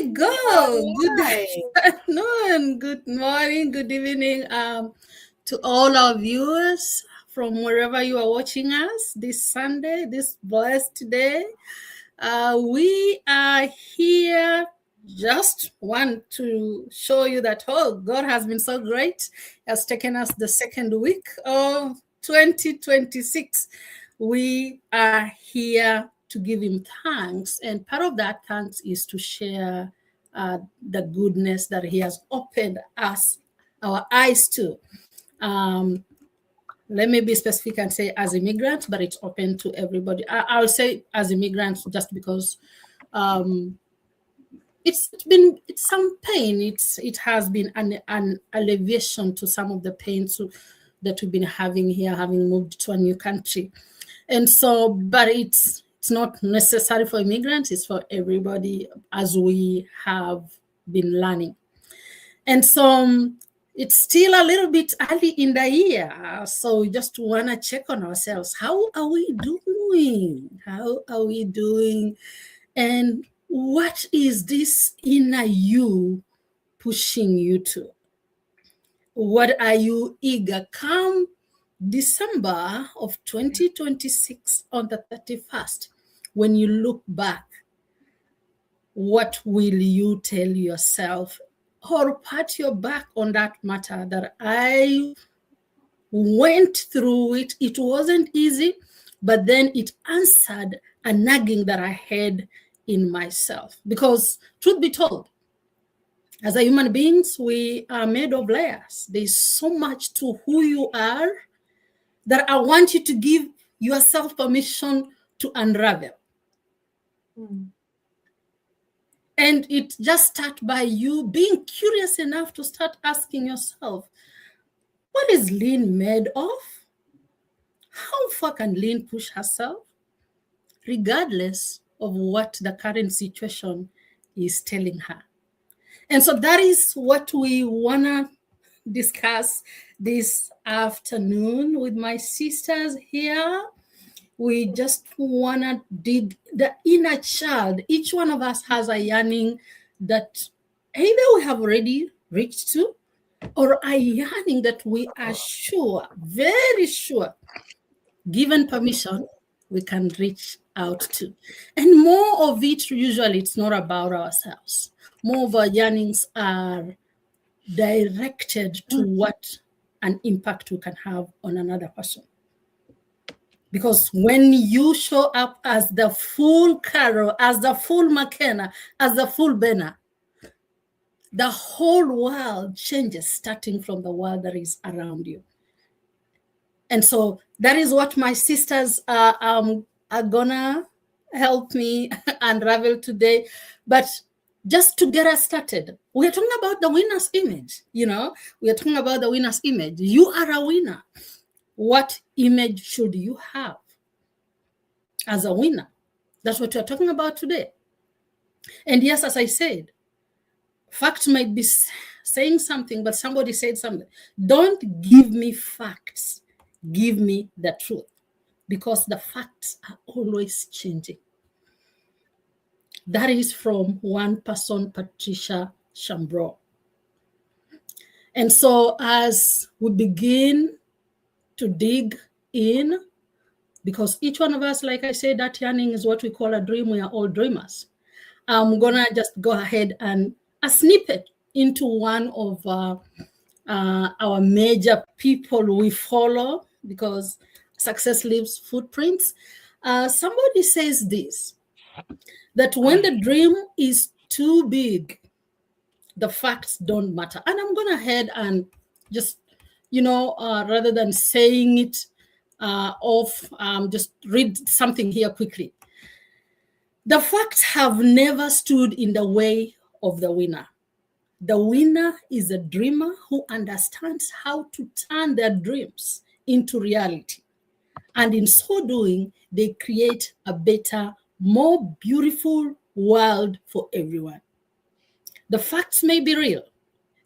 we go. Good Right. afternoon, good morning, good evening to all our viewers from wherever you are watching us this Sunday, this blessed day. We are here just want to show you that, oh, God has been so great. He has taken us the second week of 2026. We are here to give him thanks. And part of that thanks is to share the goodness that he has opened our eyes to. Let me be specific and say as immigrants, but it's open to everybody. I'll say as immigrants just because it's some pain. It has been an alleviation to some of the pains that we've been having here, having moved to a new country. And so, but it's not necessary for immigrants, it's for everybody, as we have been learning. And so it's still a little bit early in the year, so we just want to check on ourselves. How are we doing? How are we doing? And what is this inner you pushing you to? What are you eager? Come December of 2026 on the 31st, when you look back, what will you tell yourself or pat your back on that matter that I went through it? It wasn't easy, but then it answered a nagging that I had in myself. Because truth be told, as a human beings, we are made of layers. There's so much to who you are that I want you to give yourself permission to unravel. And it just starts by you being curious enough to start asking yourself, what is Lynn made of? How far can Lynn push herself? Regardless of what the current situation is telling her. And so that is what we want to discuss this afternoon with my sisters here. We just want to dig the inner child. Each one of us has a yearning that either we have already reached to, or a yearning that we are sure, very sure, given permission, we can reach out to. And more of it, usually it's not about ourselves. More of our yearnings are directed to what an impact we can have on another person. Because when you show up as the full Carol, as the full McKenna, as the full Benna, the whole world changes, starting from the world that is around you. And so that is what my sisters are gonna help me unravel today. But just to get us started, we're talking about the winner's image. We're talking about the winner's image. You are a winner. What image should you have as a winner? That's what we're talking about today. And yes, as I said, facts might be saying something, but somebody said something. Don't give me facts. Give me the truth, because the facts are always changing. That is from one person, Patricia Chambreau. And so as we begin to dig in, because each one of us, like I said, that yearning is what we call a dream. We are all dreamers. I'm gonna just go ahead and a snippet into one of our major people we follow, because success leaves footprints. Somebody says this, that when the dream is too big, the facts don't matter. And I'm going ahead and just, rather than saying it just read something here quickly. The facts have never stood in the way of the winner. The winner is a dreamer who understands how to turn their dreams into reality. And in so doing, they create a better, more beautiful world for everyone. The facts may be real.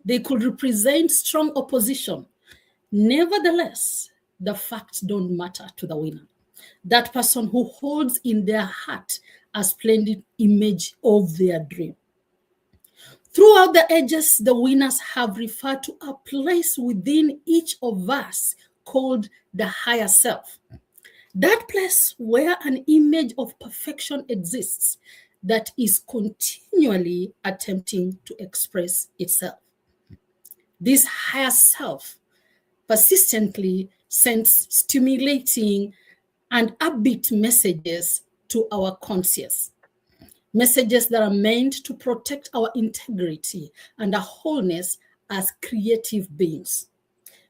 They could represent strong opposition. Nevertheless, the facts don't matter to the winner. That person who holds in their heart a splendid image of their dream. Throughout the ages, the winners have referred to a place within each of us called the higher self. That place where an image of perfection exists that is continually attempting to express itself. This higher self persistently sends stimulating and upbeat messages to our conscious. Messages that are meant to protect our integrity and our wholeness as creative beings.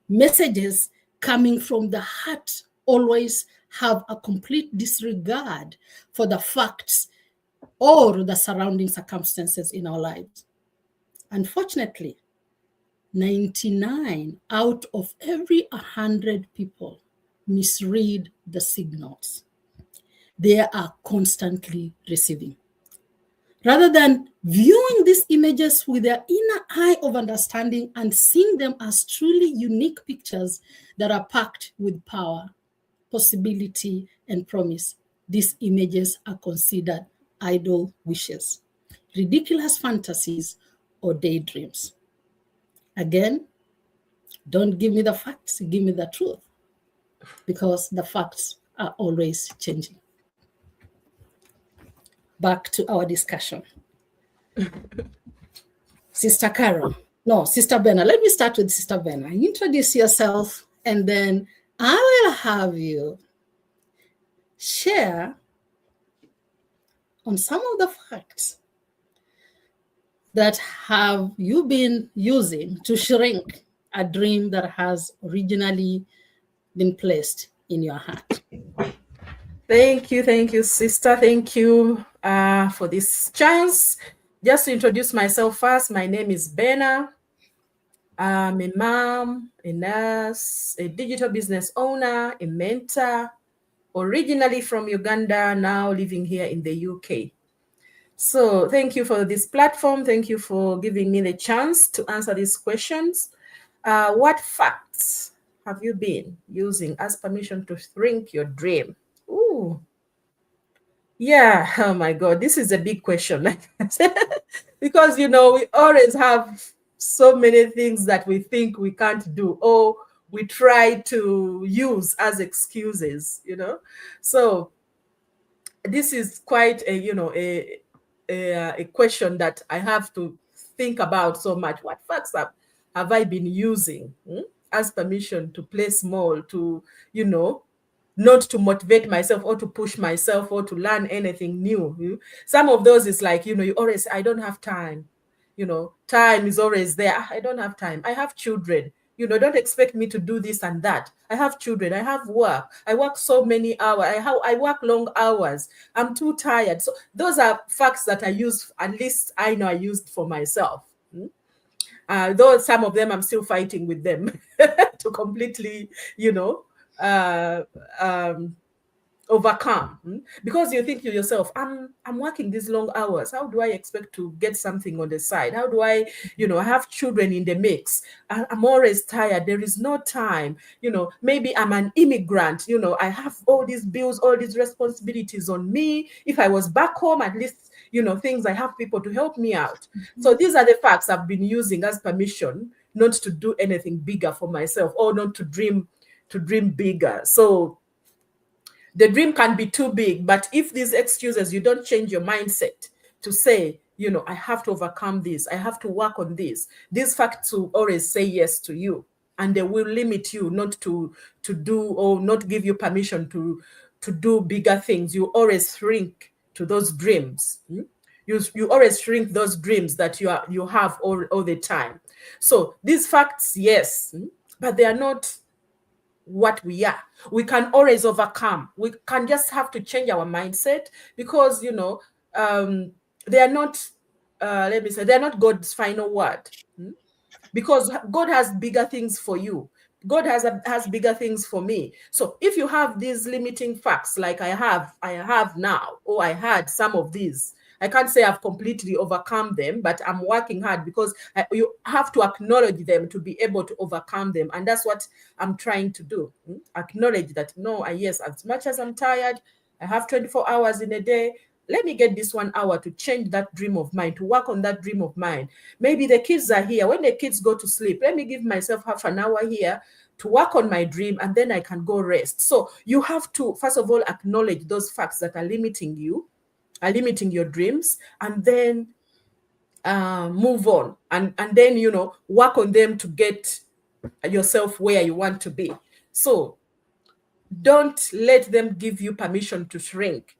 Messages coming from the heart always have a complete disregard for the facts or the surrounding circumstances in our lives. Unfortunately, 99 out of every 100 people misread the signals they are constantly receiving. Rather than viewing these images with their inner eye of understanding and seeing them as truly unique pictures that are packed with power, possibility, and promise, these images are considered idle wishes, ridiculous fantasies, or daydreams. Again, don't give me the facts, give me the truth, because the facts are always changing. Back to our discussion. Sister Carol. No, Sister Benna. Let me start with Sister Benna. Introduce yourself, and then I will have you share on some of the facts that have you been using to shrink a dream that has originally been placed in your heart. Thank you, sister. Thank you for this chance. Just to introduce myself first, my name is Benna. I'm a mom, a nurse, a digital business owner, a mentor, originally from Uganda, now living here in the UK. So thank you for this platform. Thank you for giving me the chance to answer these questions. What facts have you been using as permission to shrink your dream? Ooh. Yeah, oh my God, this is a big question. Because, we always have so many things that we think we can't do, or we try to use as excuses, So this is quite a question that I have to think about so much. What facts have I been using as permission to play small, to, not to motivate myself or to push myself or to learn anything new? Some of those is like, you always, I don't have time. Time is always there. I don't have time. I have children. Don't expect me to do this and that. I have children. I have work. I work so many hours. I work long hours. I'm too tired. So those are facts that I use. At least I know I used for myself. Though some of them I'm still fighting with them to completely, overcome, because you think to yourself, I'm working these long hours. How do I expect to get something on the side? How do I, I have children in the mix. I'm always tired. There is no time. Maybe I'm an immigrant. I have all these bills, all these responsibilities on me. If I was back home, at least, things, I have people to help me out. So these are the facts I've been using as permission not to do anything bigger for myself, or not to dream bigger. So the dream can be too big, but if these excuses, you don't change your mindset to say, I have to overcome this, I have to work on this, these facts will always say yes to you, and they will limit you not to do, or not give you permission to do bigger things. You always shrink to those dreams. You always shrink those dreams that you have all the time. So these facts, yes, but they are not what we are. We can always overcome. We can just have to change our mindset, because they are not they're not God's final word, because God has bigger things for you. God has bigger things for me. So if you have these limiting facts like I have now, or I had some of these, I can't say I've completely overcome them, but I'm working hard, because you have to acknowledge them to be able to overcome them. And that's what I'm trying to do. Acknowledge that, no, yes, as much as I'm tired, I have 24 hours in a day, let me get this 1 hour to change that dream of mine, to work on that dream of mine. Maybe the kids are here. When the kids go to sleep, let me give myself half an hour here to work on my dream, and then I can go rest. So you have to, first of all, acknowledge those facts that are limiting you, are limiting your dreams, and then move on, and then, you know, work on them to get yourself where you want to be. So don't let them give you permission to shrink,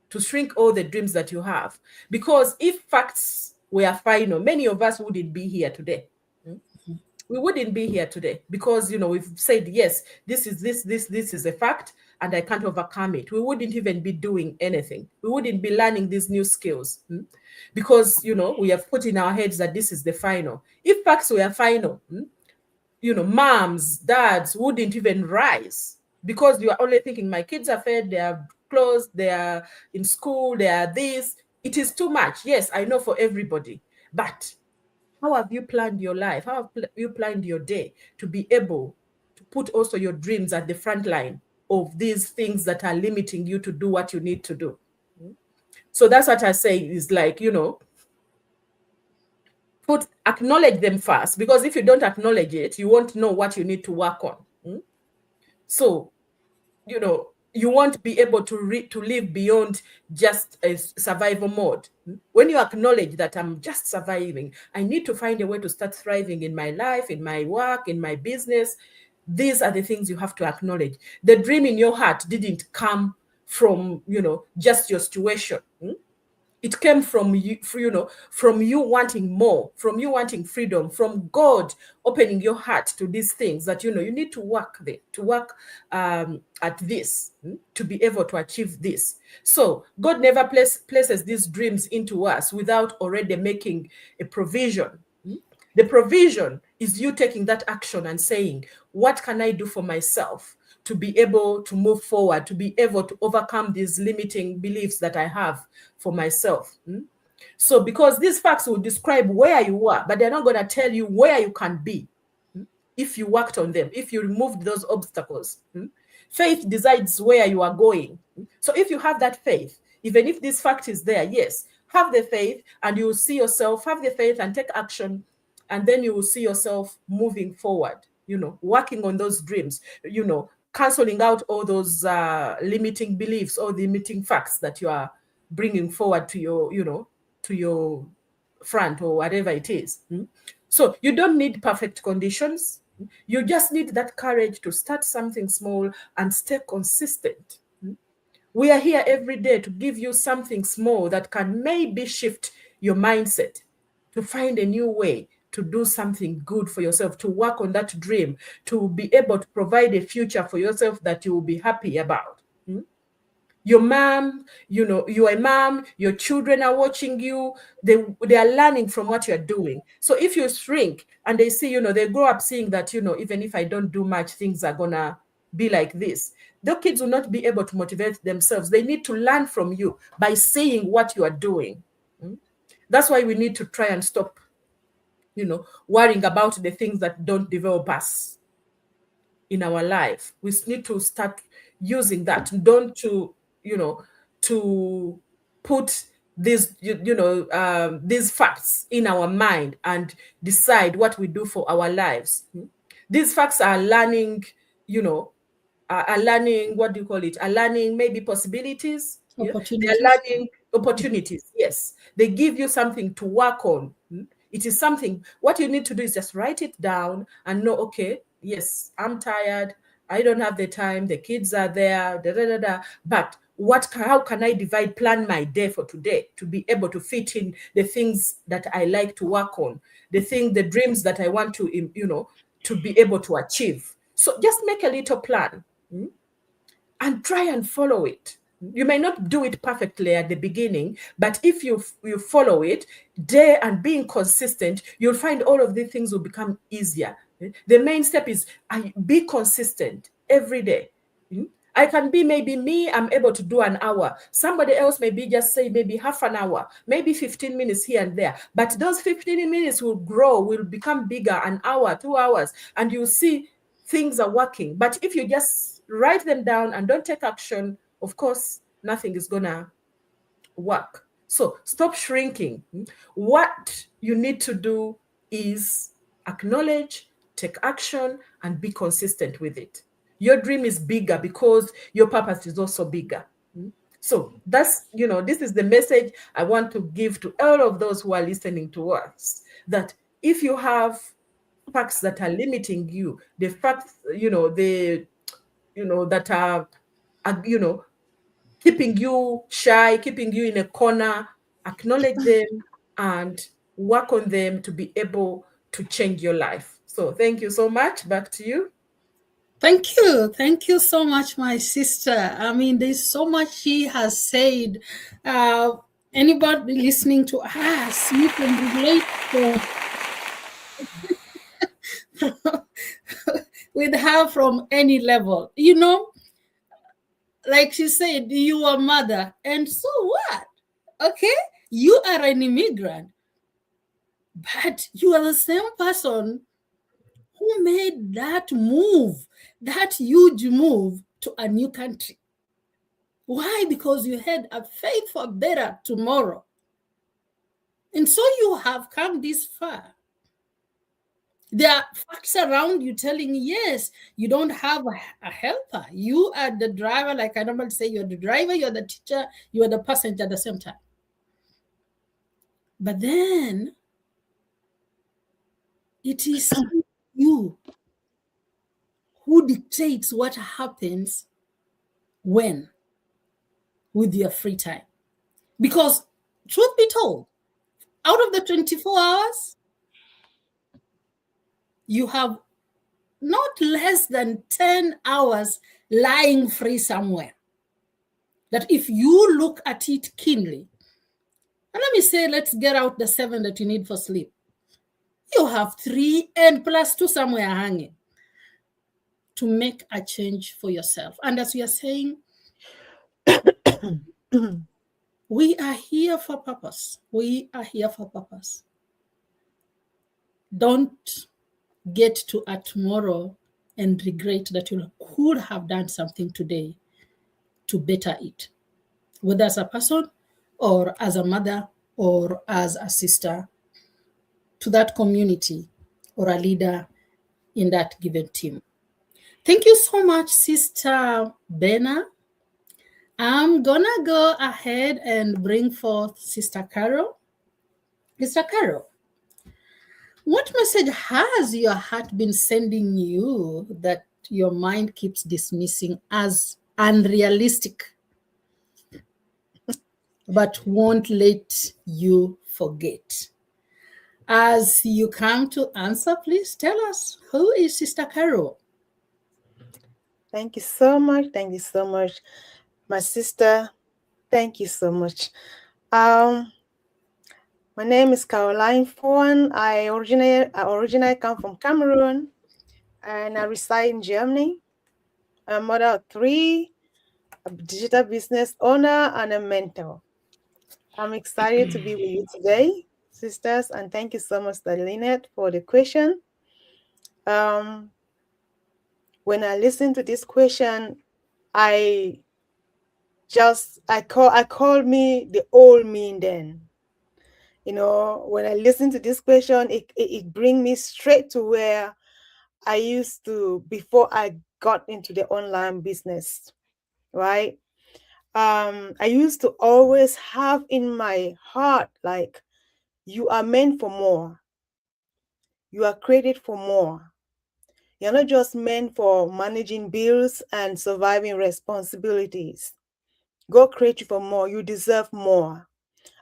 to shrink all the dreams that you have. Because if facts were final, many of us wouldn't be here today. We wouldn't be here today because, you know, we've said, yes, this is a fact and I can't overcome it. We wouldn't even be doing anything. We wouldn't be learning these new skills because, you know, we have put in our heads that this is the final. If facts were final, you know, moms, dads wouldn't even rise because you are only thinking, my kids are fed, they are clothed, they are in school, they are this. It is too much. Yes, I know for everybody, but how have you planned your life? How have you planned your day to be able to put also your dreams at the front line of these things that are limiting you to do what you need to do? So that's what I say is, like, you know, acknowledge them first, because if you don't acknowledge it, you won't know what you need to work on. So, you know, you won't be able to live beyond just a survival mode. When you acknowledge that I'm just surviving, I need to find a way to start thriving in my life, in my work, in my business. These are the things you have to acknowledge. The dream in your heart didn't come from, you know, just your situation. It came from you, from you wanting more, from you wanting freedom, from God opening your heart to these things that, you know, you need to work there, to work at this, to be able to achieve this. So God never places these dreams into us without already making a provision. The provision is you taking that action and saying, what can I do for myself to be able to move forward, to be able to overcome these limiting beliefs that I have for myself? So because these facts will describe where you are, but they're not going to tell you where you can be if you worked on them, if you removed those obstacles. Faith decides where you are going. So if you have that faith, even if this fact is there, yes, have the faith and you will see yourself, have the faith and take action, and then you will see yourself moving forward, you know, working on those dreams, you know, canceling out all those limiting beliefs or limiting facts that you are bringing forward to your, you know, to your front or whatever it is. So you don't need perfect conditions. You just need that courage to start something small and stay consistent. We are here every day to give you something small that can maybe shift your mindset, to find a new way to do something good for yourself, to work on that dream, to be able to provide a future for yourself that you will be happy about. Your mom, you know, you're a mom, your children are watching you, they are learning from what you're doing. So if you shrink and they see, you know, they grow up seeing that, you know, even if I don't do much, things are gonna be like this. The kids will not be able to motivate themselves. They need to learn from you by seeing what you are doing. That's why we need to try and stop, you know, worrying about the things that don't develop us in our life. We need to start using that. Don't to, you know, to put these, these facts in our mind and decide what we do for our lives. These facts are learning, you know, are learning, what do you call it? Are learning maybe possibilities. Opportunities. They're learning opportunities. Yes. They give you something to work on. It is something, what you need to do is just write it down and know, okay, yes, I'm tired. I don't have the time. The kids are there, but how can I plan my day for today to be able to fit in the things that I like to work on, the dreams that I want to, you know, to be able to achieve. So just make a little plan and try and follow it. You may not do it perfectly at the beginning, but if you follow it day and being consistent, you'll find all of these things will become easier. The main step is be consistent every day. I can be maybe me, I'm able to do an hour. Somebody else maybe just say maybe half an hour, maybe 15 minutes here and there. But those 15 minutes will grow, will become bigger, an hour, 2 hours, and you'll see things are working. But if you just write them down and don't take action, of course, nothing is gonna work. So stop shrinking. What you need to do is acknowledge, take action, and be consistent with it. Your dream is bigger because your purpose is also bigger. So that's, this is the message I want to give to all of those who are listening to us, that if you have facts that are limiting you, the facts, that are keeping you shy, keeping you in a corner, acknowledge them and work on them to be able to change your life. So thank you so much. Back to you. Thank you. Thank you so much, my sister. I mean, there's so much she has said. Anybody listening to us, you can relate with her from any level. Like she said, you are mother. And so what? Okay? You are an immigrant. But you are the same person who made that move, that huge move to a new country. Why? Because you had a faith for better tomorrow. And so you have come this far. There are facts around you telling you, yes, you don't have a helper. You are the driver, like I normally say, you're the driver, you're the teacher, you're the passenger at the same time. But then it is you who dictates what happens when with your free time. Because truth be told, out of the 24 hours, you have not less than 10 hours lying free somewhere. That if you look at it keenly, and let me say, let's get out the 7 that you need for sleep. You have 3 and plus 2 somewhere hanging to make a change for yourself. And as we are saying, we are here for purpose. We are here for purpose. Don't get to a tomorrow and regret that you could have done something today to better it, whether as a person or as a mother or as a sister to that community or a leader in that given team. Thank you so much, Sister Benna. I'm gonna go ahead and bring forth Sister Carol. Sister Carol, what message has your heart been sending you that your mind keeps dismissing as unrealistic, but won't let you forget? As you come to answer, please tell us, who is Sister Carol? Thank you so much. Thank you so much, my sister. Thank you so much. My name is Caroline Fowan. I originally come from Cameroon, and I reside in Germany. I'm a mother of 3, a digital business owner, and a mentor. I'm excited to be with you today, sisters, and thank you so much, Lynette, for the question. When I listen to this question, I call me the old me then. When I listen to this question, it brings me straight to where I used to before I got into the online business, right? I used to always have in my heart, like, you are meant for more. You are created for more. You're not just meant for managing bills and surviving responsibilities. God created you for more. You deserve more.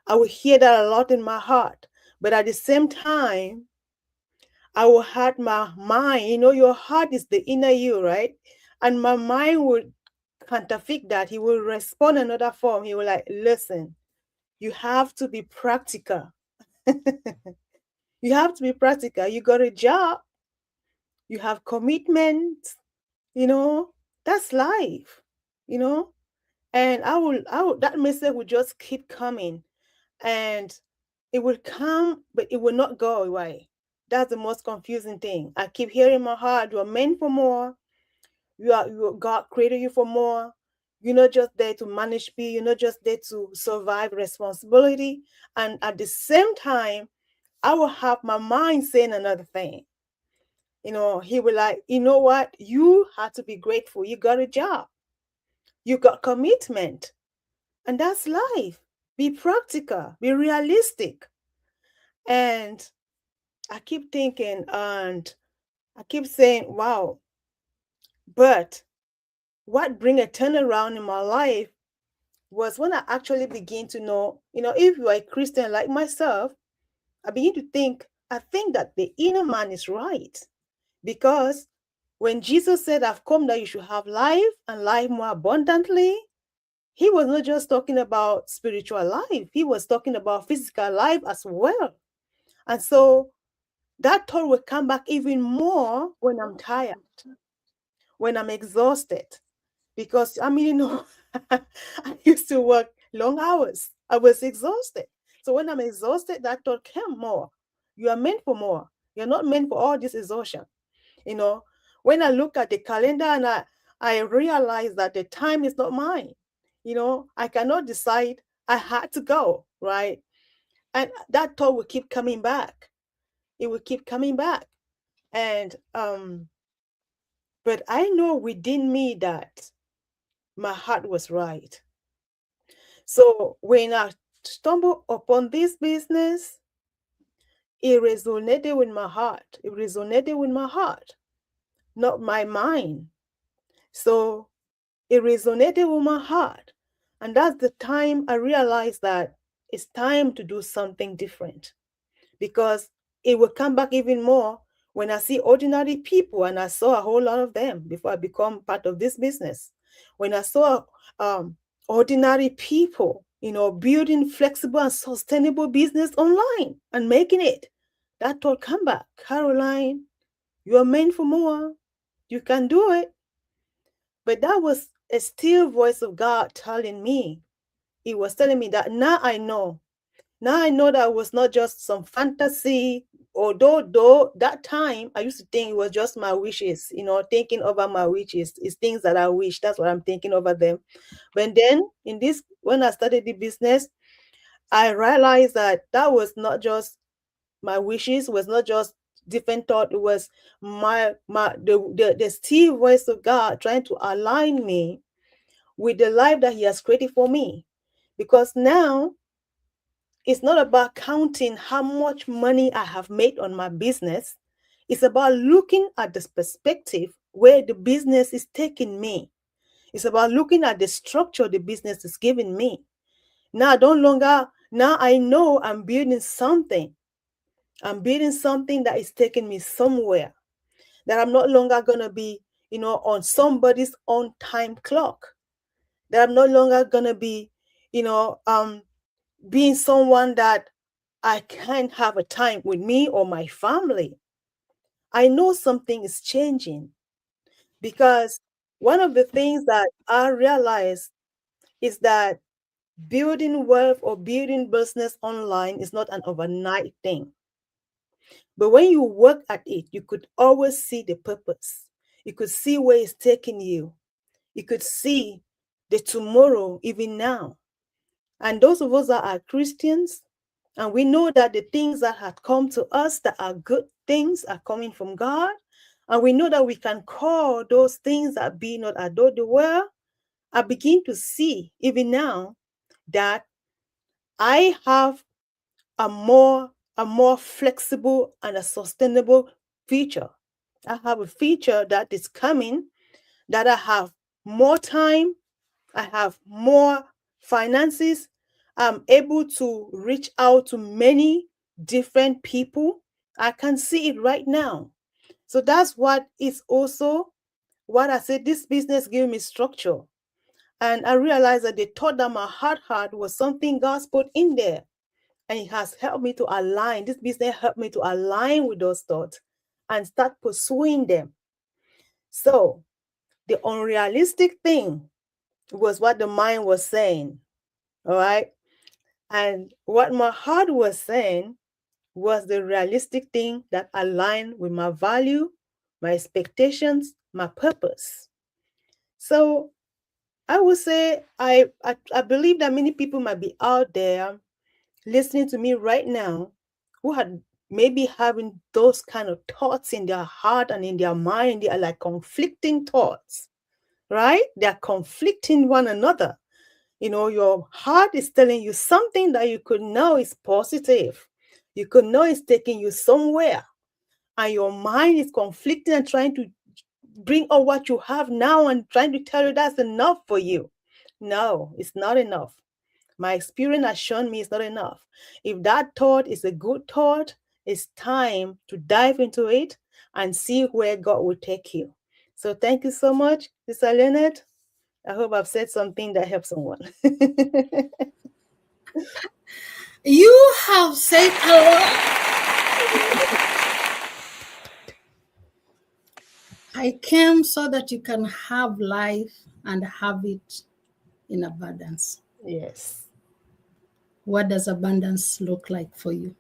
I will hear that a lot in my heart. But at the same time, I will have my mind. Your heart is the inner you, right? And my mind would counterfeit that. He will respond in another form. He will like, listen, you have to be practical. You have to be practical. You got a job. You have commitment. That's life. And I will that message will just keep coming, and it will come, but it will not go away. That's the most confusing thing. I keep hearing in my heart, you are meant for more. God created you for more. You're not just there to manage people. You're not just there to survive responsibility. And at the same time, I will have my mind saying another thing. He will like, you know what? You have to be grateful. You got a job. You got commitment. And that's life. Be practical. Be realistic. And I keep thinking and I keep saying, wow. But what bring a turnaround in my life was when I actually begin to know, if you are a Christian like myself, I begin to think, I think that the inner man is right. Because when Jesus said, I've come that you should have life and life more abundantly, he was not just talking about spiritual life, he was talking about physical life as well. And so that thought will come back even more when I'm tired, when I'm exhausted. Because I used to work long hours. I was exhausted. So when I'm exhausted, that thought came more. You are meant for more. You're not meant for all this exhaustion. When I look at the calendar and I realize that the time is not mine. I cannot decide. I had to go, right? And that thought will keep coming back. It will keep coming back. And but I know within me that my heart was right. So when I stumbled upon this business, it resonated with my heart. It resonated with my heart, not my mind. So it resonated with my heart. And that's the time I realized that it's time to do something different, because it will come back even more when I see ordinary people, and I saw a whole lot of them before I become part of this business. When I saw ordinary people, building flexible and sustainable business online and making it, that thought come back. Caroline, you are meant for more. You can do it. But that was a still voice of God telling me. It was telling me that now I know. Now I know that it was not just some fantasy, although that time I used to think it was just my wishes, thinking over my wishes. It's things that I wish. That's what I'm thinking over them. But then when I started the business, I realized that was not just my wishes, was not just different thought. It was the still voice of God trying to align me with the life that he has created for me. Because now it's not about counting how much money I have made on my business. It's about looking at this perspective where the business is taking me. It's about looking at the structure the business is giving me. Now I know I'm building something. I'm building something that is taking me somewhere. That I'm not longer going to be, on somebody's own time clock. That I'm no longer going to be, being someone that I can't have a time with me or my family. I know something is changing, because one of the things that I realized is that building wealth or building business online is not an overnight thing. But when you work at it, you could always see the purpose. You could see where it's taking you. You could see the tomorrow even now. And those of us that are Christians, and we know that the things that have come to us that are good things are coming from God. And we know that we can call those things that be not as though they were. I begin to see even now that I have a more flexible and a sustainable future. I have a future that is coming, that I have more time, I have more finances, I'm able to reach out to many different people. I can see it right now. So that's what is also what I said, this business gave me structure. And I realized that the thought that my heart had was something God's put in there. And it has helped me to align. This business helped me to align with those thoughts and start pursuing them. So the unrealistic thing was what the mind was saying. All right. And what my heart was saying was the realistic thing that aligned with my value, my expectations, my purpose. So I would say I believe that many people might be out there listening to me right now who had maybe having those kind of thoughts in their heart and in their mind. They are like conflicting thoughts, right? They are conflicting one another. Your heart is telling you something that you could know is positive. You could know it's taking you somewhere. And your mind is conflicting and trying to bring out what you have now and trying to tell you that's enough for you. No, it's not enough. My experience has shown me it's not enough. If that thought is a good thought, it's time to dive into it and see where God will take you. So thank you so much, Sister Leonard. I hope I've said something that helps someone. You have said a lot. I came so that you can have life and have it in abundance. Yes. What does abundance look like for you?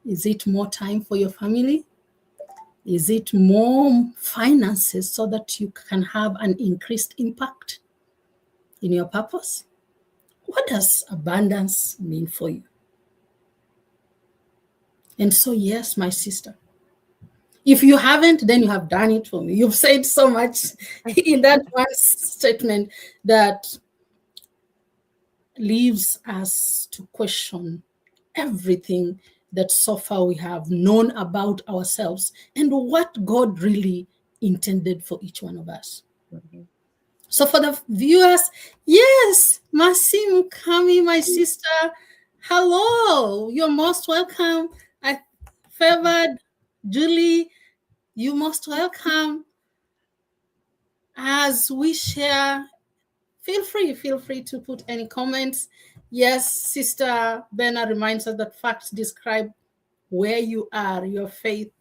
Is it more time for your family? Is it more finances so that you can have an increased impact in your purpose? What does abundance mean for you? And so, yes, my sister, if you haven't, then you have done it for me. You've said so much in that one statement that leaves us to question everything that so far we have known about ourselves and what God really intended for each one of us. Mm-hmm. So for the viewers, yes, Masim Kami, my sister, hello, you're most welcome. I favored Julie, you most welcome. As we share, feel free to put any comments. Yes, Sister Benna reminds us that facts describe where you are. Your faith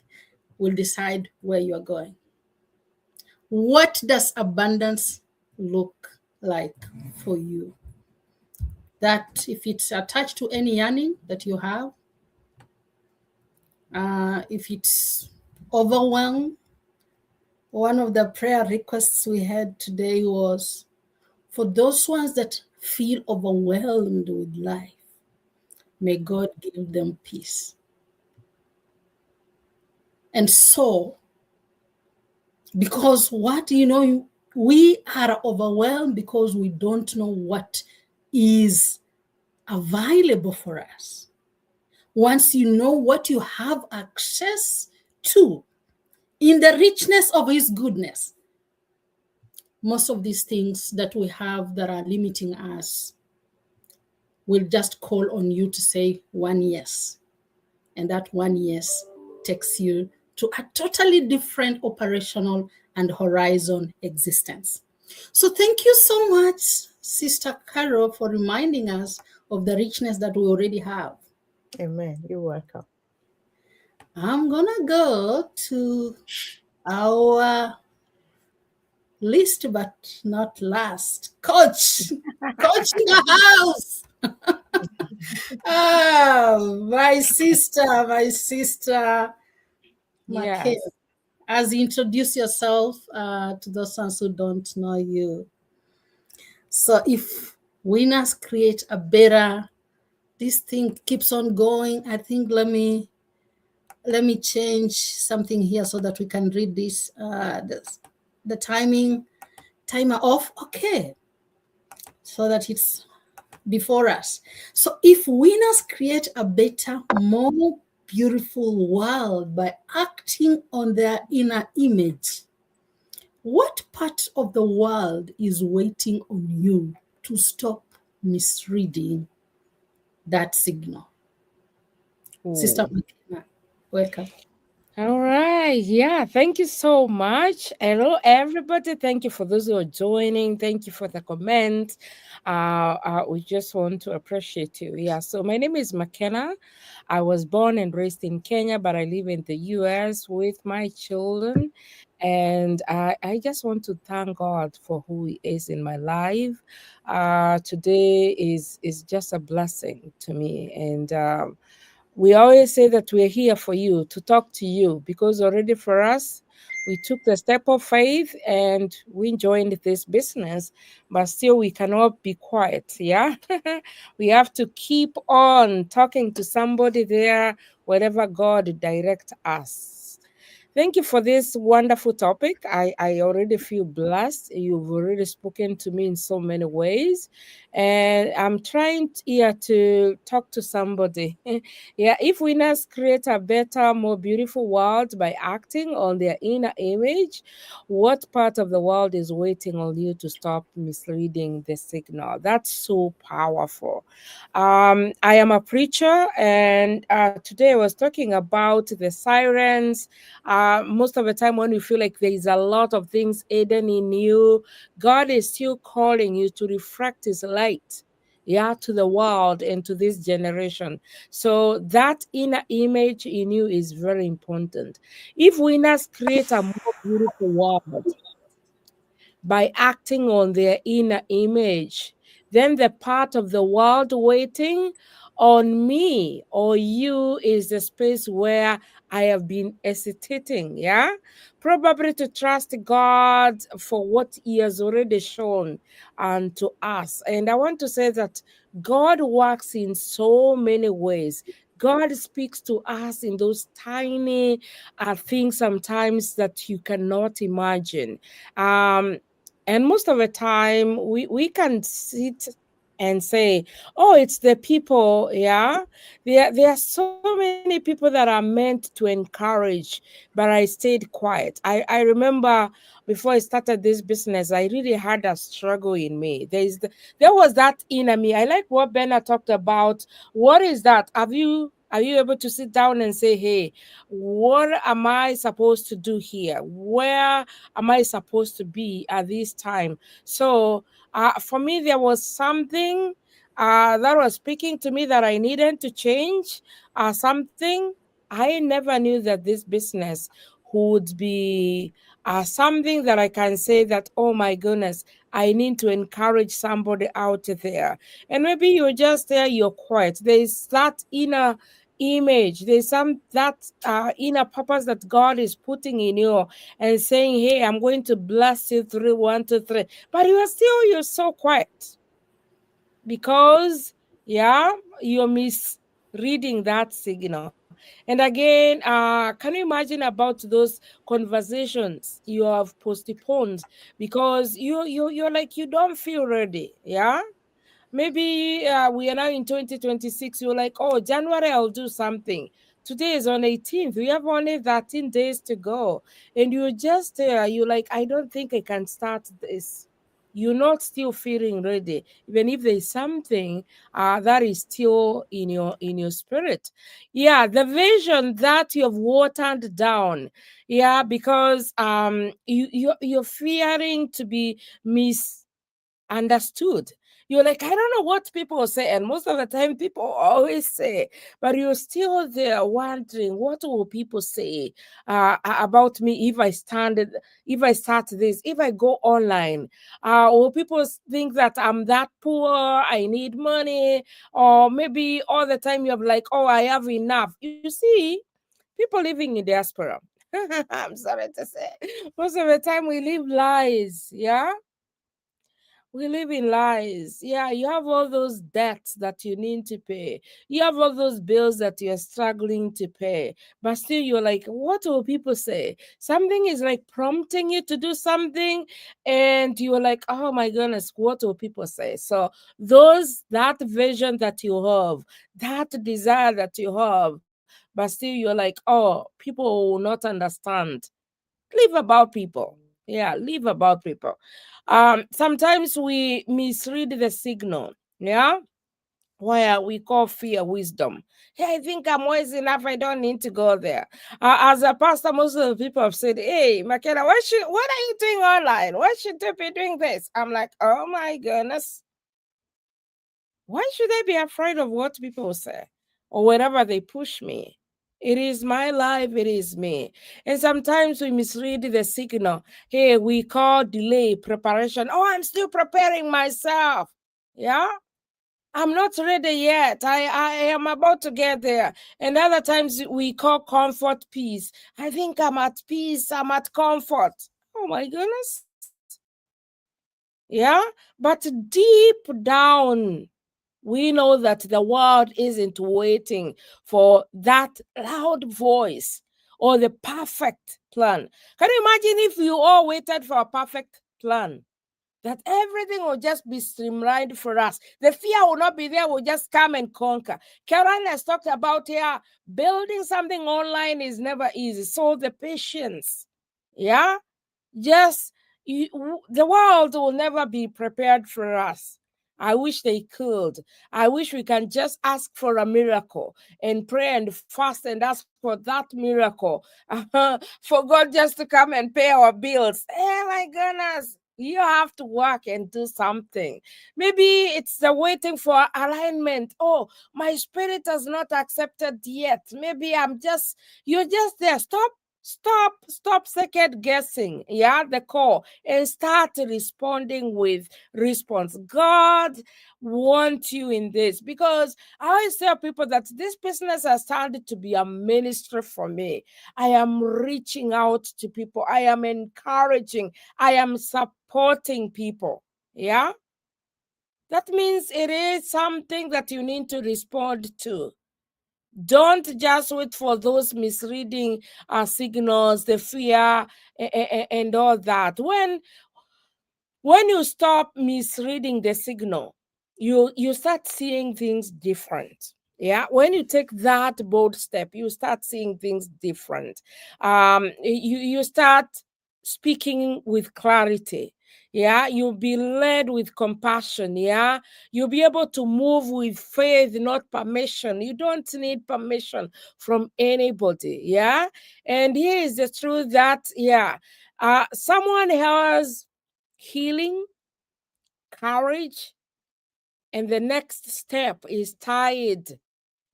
will decide where you're going. What does abundance look like for you? That if it's attached to any yearning that you have, if it's overwhelmed, one of the prayer requests we had today was for those ones that feel overwhelmed with life, may God give them peace. And so, because we are overwhelmed because we don't know what is available for us. Once you know what you have access to in the richness of His goodness, most of these things that we have that are limiting us will just call on you to say one yes. And that one yes takes you to a totally different operational and horizon existence. So thank you so much, Sister Carol, for reminding us of the richness that we already have. Amen. You're welcome. I'm going to go to our least but not last, Coach. Coach in the house. Oh, my sister, Yes. as you introduce yourself to those ones who don't know you. So if winners create a better, this thing keeps on going. I think let me change something here so that we can read this. The timer off. Okay, so that it's before us. So if winners create a better, more beautiful world by acting on their inner image, what part of the world is waiting on you to stop misreading that signal? Ooh. Sister McKenna, welcome. All right. Yeah. Thank you so much. Hello, everybody. Thank you for those who are joining. Thank you for the comments. We just want to appreciate you. Yeah. So my name is McKenna. I was born and raised in Kenya, but I live in the US with my children. And I just want to thank God for who He is in my life. Today is just a blessing to me. And we always say that we're here for you, to talk to you, because already for us, we took the step of faith and we joined this business, but still we cannot be quiet. Yeah. We have to keep on talking to somebody there wherever God directs us. Thank you for this wonderful topic. I already feel blessed. You've already spoken to me in so many ways. And I'm trying to talk to somebody. Yeah, if winners create a better, more beautiful world by acting on their inner image, what part of the world is waiting on you to stop misleading the signal? That's so powerful. I am a preacher, and today I was talking about the sirens. Most of the time, when you feel like there is a lot of things hidden in you, God is still calling you to refract His light, yeah, to the world and to this generation. So that inner image in you is very important. If winners create a more beautiful world by acting on their inner image, then the part of the world waiting on me or you is the space where I have been hesitating, yeah? Probably to trust God for what He has already shown to us. And I want to say that God works in so many ways. God speaks to us in those tiny things sometimes that you cannot imagine. And most of the time, we can sit and say, oh, it's the people, yeah? There are so many people that are meant to encourage, but I stayed quiet. I remember before I started this business, I really had a struggle in me. There was that inner me. I like what Bernard talked about. What is that? Are you able to sit down and say, hey, what am I supposed to do here? Where am I supposed to be at this time? So for me, there was something that was speaking to me that I needed to change. Something I never knew that this business would be something that I can say that, oh my goodness, I need to encourage somebody out there. And maybe you're just there, you're quiet. There's that inner image, there's that inner purpose that God is putting in you and saying, hey, I'm going to bless you through 1, 2, 3, but you're so quiet because you're misreading that signal. And again, can you imagine about those conversations you have postponed because you're like you don't feel ready? Yeah. Maybe we are now in 2026. You're like, oh, January, I'll do something. Today is on 18th. We have only 13 days to go. And you're just there. You're like, I don't think I can start this. You're not still feeling ready, even if there's something that is still in your spirit. Yeah, the vision that you have watered down. Yeah, because you're fearing to be misunderstood. You're like, I don't know what people say. And most of the time, people always say, but you're still there wondering, what will people say about me if I start this, if I go online? Will people think that I'm that poor, I need money? Or maybe all the time you're like, oh, I have enough. You see, people living in diaspora, I'm sorry to say, most of the time we live lies, yeah? We live in lies. Yeah, you have all those debts that you need to pay. You have all those bills that you're struggling to pay. But still, you're like, what will people say? Something is like prompting you to do something, and you're like, oh my goodness, what will people say? So, that vision that you have, that desire that you have, but still, you're like, oh, people will not understand. Live about people. Yeah, live about people. Sometimes we misread the signal. Yeah, where we call fear wisdom. Hey, I think I'm wise enough. I don't need to go there. As a pastor, most of the people have said, "Hey, McKenna, what are you doing online? Why should you be doing this?" I'm like, "Oh my goodness, why should I be afraid of what people say or wherever they push me? It is my life, it is me." And sometimes we misread the signal. Hey, we call delay preparation. Oh, I'm still preparing myself. Yeah. I'm not ready yet. I am about to get there. And other times we call comfort peace. I think I'm at peace. I'm at comfort. Oh my goodness. Yeah. But deep down, we know that the world isn't waiting for that loud voice or the perfect plan. Can you imagine if you all waited for a perfect plan? That everything will just be streamlined for us. The fear will not be there, we'll just come and conquer. Karen has talked about here, building something online is never easy. So the patience, yeah, just the world will never be prepared for us. I wish they could. I wish we can just ask for a miracle and pray and fast and ask for that miracle. For God just to come and pay our bills. Oh my goodness. You have to work and do something. Maybe it's the waiting for alignment. Oh, my spirit has not accepted yet. Maybe you're just there. Stop second guessing, the call, and start responding with response. God wants you in this, because I always tell people that this business has started to be a ministry for me. I am reaching out to people. I am encouraging. I am supporting people. Yeah. That means it is something that you need to respond to. Don't just wait for those misleading signals, the fear, and all that. When you stop misreading the signal, you start seeing things different. Yeah, when you take that bold step, you start seeing things different. You start speaking with clarity. Yeah, you'll be led with compassion. Yeah, you'll be able to move with faith, not permission. You don't need permission from anybody. Yeah, and here is the truth that someone has healing, courage, and the next step is tied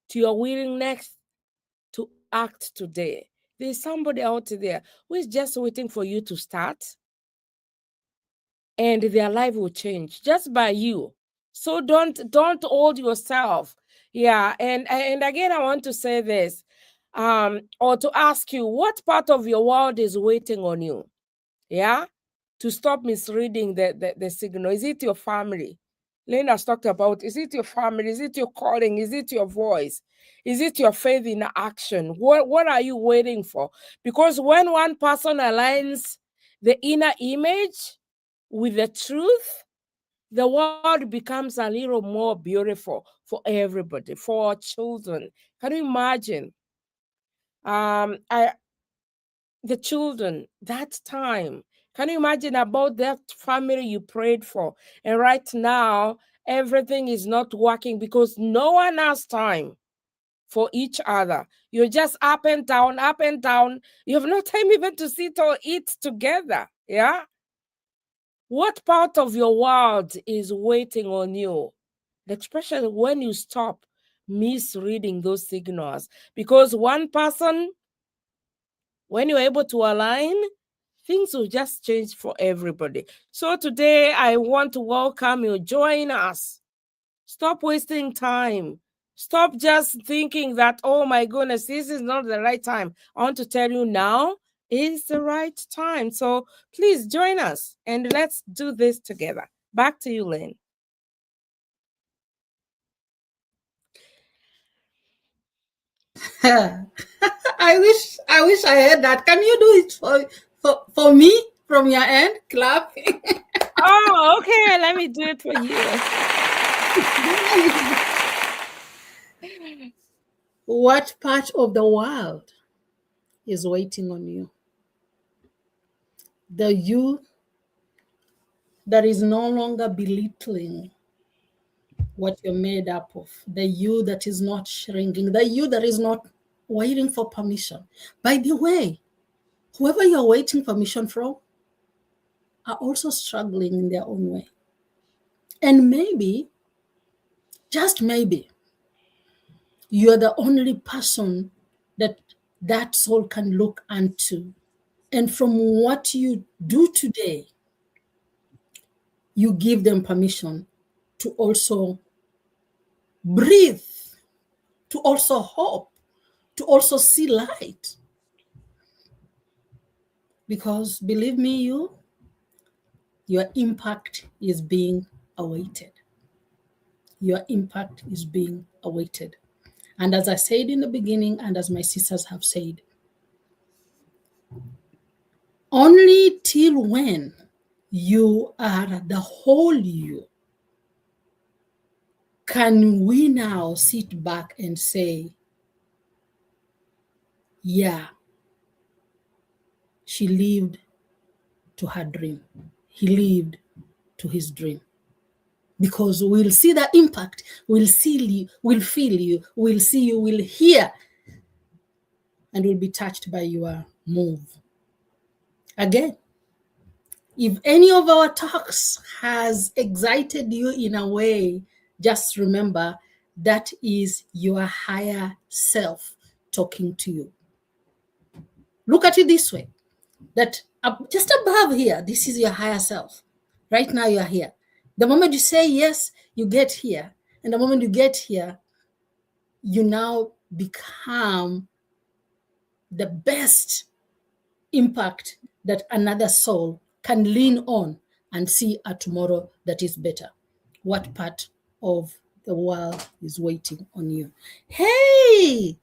to your willingness to act today. There's somebody out there who is just waiting for you to start, and their life will change just by you. So don't hold yourself. Yeah, and again, I want to say this, or to ask you, what part of your world is waiting on you? Yeah, to stop misreading the signal. Is it your family? Lena's talked about, is it your family? Is it your calling? Is it your voice? Is it your faith in action? What are you waiting for? Because when one person aligns the inner image with the truth, the world becomes a little more beautiful for everybody, for our children. Can you imagine? The children, that time. Can you imagine about that family you prayed for? And right now, everything is not working because no one has time for each other. You're just up and down, up and down. You have no time even to sit or eat together. Yeah? What part of your world is waiting on you? Especially when you stop misreading those signals. Because one person, when you're able to align, things will just change for everybody. So today, I want to welcome you. Join us. Stop wasting time. Stop just thinking that, oh my goodness, this is not the right time. I want to tell you now is the right time. So please join us and let's do this together. Back to you, Lynn. I wish I had that. Can you do it for me from your end? Clapping. Oh, okay. Let me do it for you. What part of the world is waiting on you? The you that is no longer belittling what you're made up of, the you that is not shrinking, the you that is not waiting for permission. By the way, whoever you're waiting permission from are also struggling in their own way. And maybe, just maybe, you're the only person that soul can look unto. And from what you do today, you give them permission to also breathe, to also hope, to also see light. Because believe me, your impact is being awaited. Your impact is being awaited. And as I said in the beginning, and as my sisters have said, only till when you are the whole you can we now sit back and say, yeah, she lived to her dream. He lived to his dream. Because we'll see the impact, we'll see you, we'll feel you, we'll see you, we'll hear, and we'll be touched by your move. Again, if any of our talks has excited you in a way, just remember that is your higher self talking to you. Look at it this way, that just above here, this is your higher self. Right now you are here. The moment you say yes, you get here. And the moment you get here, you now become the best impact that another soul can lean on and see a tomorrow that is better. What part of the world is waiting on you? Hey,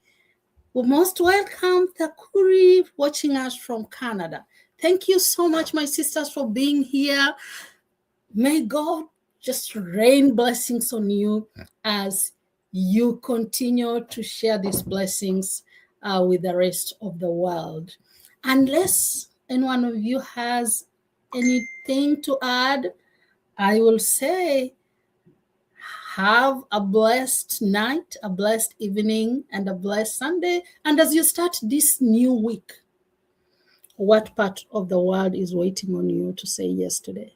we most welcome Thakuri watching us from Canada. Thank you so much, my sisters, for being here. May God just rain blessings on you as you continue to share these blessings with the rest of the world. Unless any one of you has anything to add, I will say have a blessed night, a blessed evening, and a blessed Sunday. And as you start this new week, what part of the world is waiting on you to say yes today?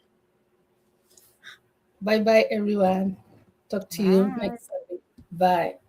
Bye-bye, everyone. Talk to you next Sunday. Bye.